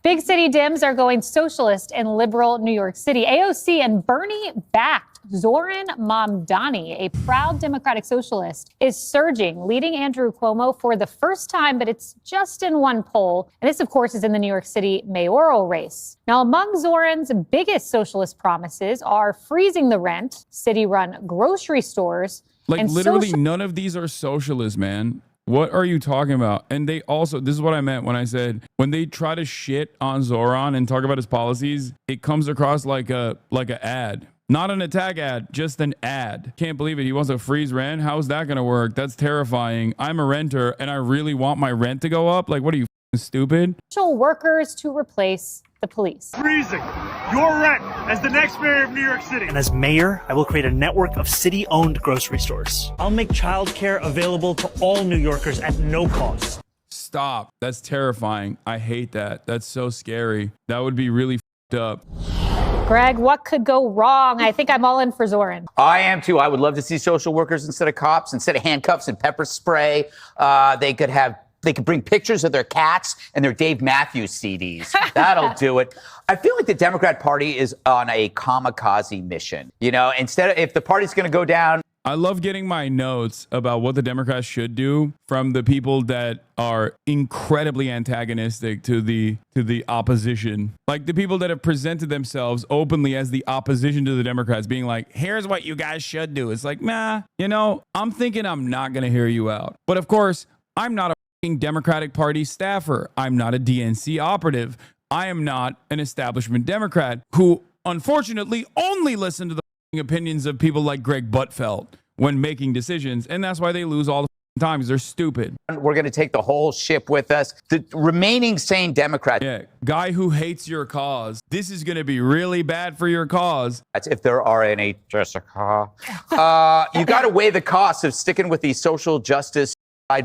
Big city Dems are going socialist in liberal New York City. AOC and Bernie-backed Zohran Mamdani, a proud Democratic socialist, is surging, leading Andrew Cuomo for the first time, but it's just in one poll. And this, of course, is in the New York City mayoral race. Now, among Zohran's biggest socialist promises are freezing the rent, city-run grocery stores, like literally none of these are socialist, man. What are you talking about? And they also, this is what I meant when I said, when they try to shit on Zohran and talk about his policies, it comes across like a ad. Not an attack ad, just an ad. Can't believe it. He wants to freeze rent. How's that going to work? That's terrifying. I'm a renter and I really want my rent to go up. Like, what are you, stupid? Workers to replace the police. Freezing your rent as the next mayor of New York City. And as mayor, I will create a network of city-owned grocery stores. I'll make childcare available to all New Yorkers at no cost. Stop. That's terrifying. I hate that. That's so scary. That would be really f***ed up. Greg, what could go wrong? I think I'm all in for Zohran. I am too. I would love to see social workers instead of cops, instead of handcuffs and pepper spray. They could bring pictures of their cats and their Dave Matthews CDs. That'll do it. I feel like the Democrat Party is on a kamikaze mission. You know, if the party's going to go down. I love getting my notes about what the Democrats should do from the people that are incredibly antagonistic to the opposition. Like the people that have presented themselves openly as the opposition to the Democrats, being like, here's what you guys should do. It's like, nah, you know, I'm thinking I'm not going to hear you out. But of course, I'm not a Democratic Party staffer. I'm not a DNC operative. I am not an establishment Democrat who unfortunately only listen to the opinions of people like Greg Buttfeld when making decisions. And that's why they lose all the time, because they're stupid. We're going to take the whole ship with us. The remaining sane Democrats. Yeah, guy who hates your cause. This is going to be really bad for your cause. If there are any, Jessica, you got to weigh the cost of sticking with these social justice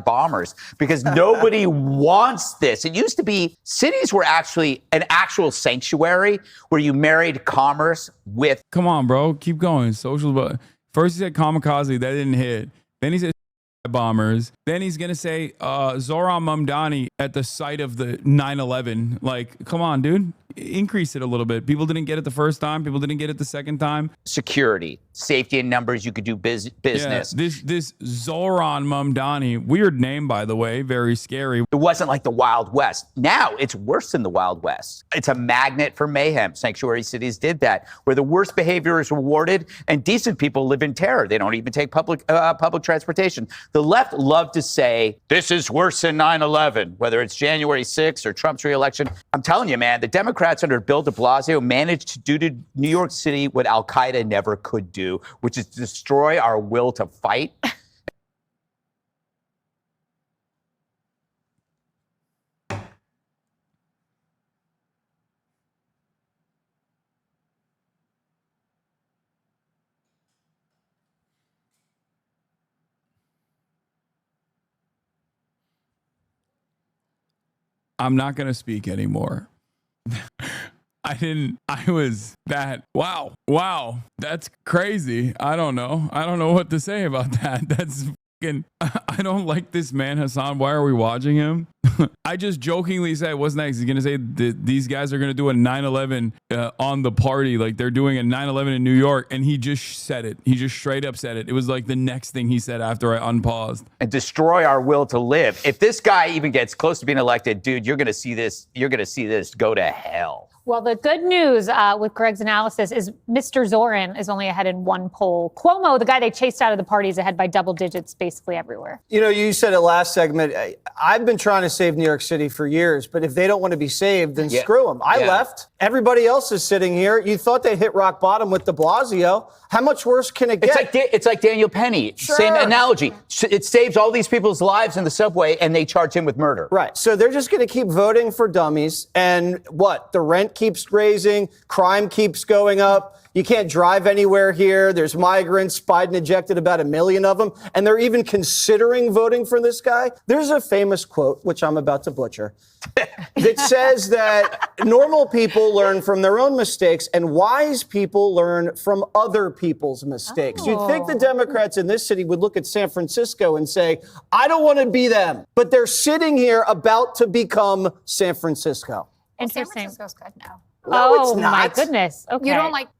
bombers, because nobody wants this. It used to be cities were actually an actual sanctuary where you married commerce with. Come on, bro. Keep going. Social. First he said kamikaze. That didn't hit. Then he said bombers. Then he's going to say Zohran Mamdani at the site of the 9/11. Like, come on, dude. Increase it a little bit. People didn't get it the first time. People didn't get it the second time. Security, safety in numbers. You could do business. Yeah, this Zohran Mamdani, weird name, by the way, very scary. It wasn't like the Wild West. Now it's worse than the Wild West. It's a magnet for mayhem. Sanctuary cities did that, where the worst behavior is rewarded and decent people live in terror. They don't even take public transportation. The left love to say, this is worse than 9/11, whether it's January 6th or Trump's reelection. I'm telling you, man, the Democrats under Bill de Blasio managed to do to New York City what al-Qaeda never could do, which is destroy our will to fight. I'm not going to speak anymore. Wow. That's crazy. I don't know what to say about that. That's fucking, I don't like this man, Hasan. Why are we watching him? I just jokingly said, what's next? He's going to say that these guys are going to do a 9/11 on the party. Like they're doing a 9/11 in New York. And he just said it. He just straight up said it. It was like the next thing he said after I unpaused. And destroy our will to live. If this guy even gets close to being elected, dude, you're going to see this. You're going to see this go to hell. Well, the good news with Greg's analysis is Mr. Zohran is only ahead in one poll. Cuomo, the guy they chased out of the party, is ahead by double digits basically everywhere. You know, you said it last segment. I've been trying to save New York City for years, but if they don't want to be saved, then screw them. I left. Everybody else is sitting here. You thought they hit rock bottom with de Blasio. How much worse can it get? It's like Daniel Penny. Sure. Same analogy. It saves all these people's lives in the subway, and they charge him with murder. Right. So they're just going to keep voting for dummies. And what? The rent keeps raising. Crime keeps going up. You can't drive anywhere here. There's migrants. Biden ejected about 1 million of them. And they're even considering voting for this guy. There's a famous quote, which I'm about to butcher, that says that normal people learn from their own mistakes and wise people learn from other people's mistakes. You'd think the Democrats in this city would look at San Francisco and say, I don't want to be them. But they're sitting here about to become San Francisco. Well, San Interesting. Francisco's good now. No, it's Oh my not. goodness. Okay.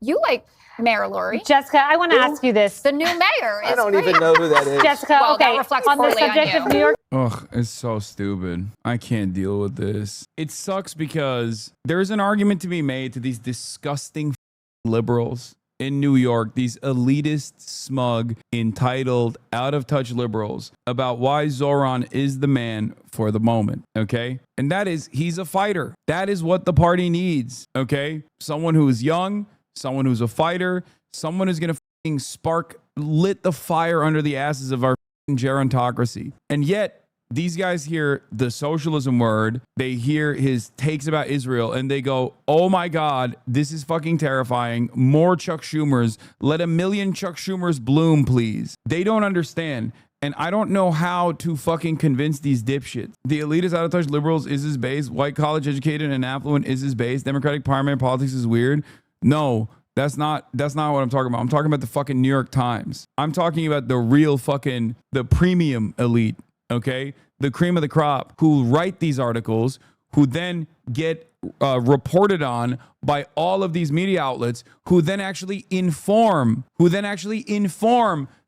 You like Mayor Lori. Jessica, I want to ask you this. The new mayor is I don't great. even know who that is. Jessica, Well, that okay, reflects on the poorly on subject you. of New York Ugh, it's so stupid. I can't deal with this. It sucks because there's an argument to be made to these disgusting liberals in New York, these elitist, smug, entitled, out of touch liberals about why Zohran is the man for the moment. Okay. And that is, he's a fighter. That is what the party needs. Okay. Someone who is young, someone who's a fighter, someone who's going to lit the fire under the asses of our gerontocracy. And yet, these guys hear the socialism word, they hear his takes about Israel, and they go, oh my God, this is fucking terrifying. More Chuck Schumers. Let a million Chuck Schumers bloom, please. They don't understand. And I don't know how to fucking convince these dipshits. The elitist, out of touch liberals is his base. White, college educated, and affluent is his base. Democratic primary politics is weird. No. That's not what I'm talking about. I'm talking about the fucking New York Times. I'm talking about the real fucking, the premium elite, okay? The cream of the crop who write these articles, who then get reported on by all of these media outlets, who then actually inform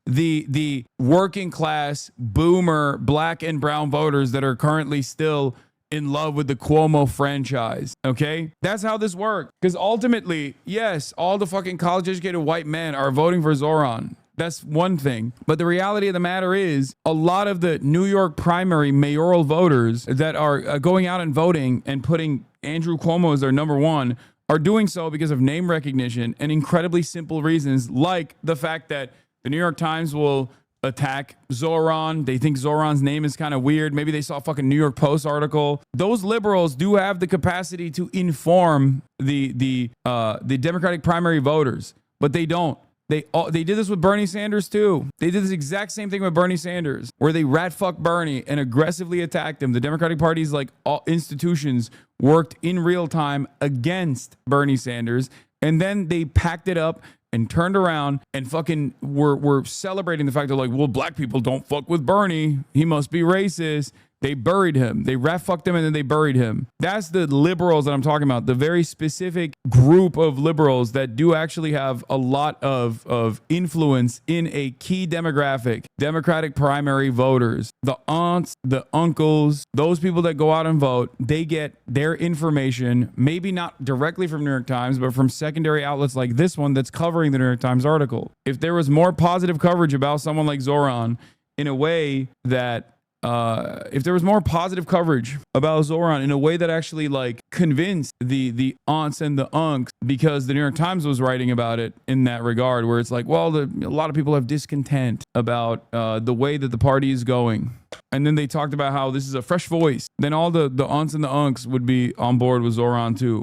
the working class boomer black and brown voters that are currently still in love with the Cuomo franchise. Okay, that's how this works. Because ultimately, yes, all the fucking college educated white men are voting for Zohran. That's one thing. But the reality of the matter is a lot of the New York primary mayoral voters that are going out and voting and putting Andrew Cuomo as their number one are doing so because of name recognition and incredibly simple reasons, like the fact that the New York Times will attack Zohran. They think Zohran's name is kind of weird. Maybe they saw a fucking New York Post article. Those liberals do have the capacity to inform the Democratic primary voters, but they don't. They did this with Bernie Sanders too. They did this exact same thing with Bernie Sanders, where they rat fucked Bernie and aggressively attacked him. The Democratic Party's like all institutions worked in real time against Bernie Sanders, and then they packed it up and turned around and fucking were celebrating the fact that like, well, black people don't fuck with Bernie. He must be racist. They buried him. They rat fucked him and then they buried him. That's the liberals that I'm talking about. The very specific group of liberals that do actually have a lot of influence in a key demographic. Democratic primary voters. The aunts, the uncles, those people that go out and vote, they get their information, maybe not directly from New York Times, but from secondary outlets like this one that's covering the New York Times article. If there was more positive coverage about someone like Zohran in a way that if there was more positive coverage about Zohran in a way that actually like convinced the aunts and the unks, because the New York Times was writing about it in that regard, where it's like, well, a lot of people have discontent about the way that the party is going. And then they talked about how this is a fresh voice. Then all the aunts and the unks would be on board with Zohran too.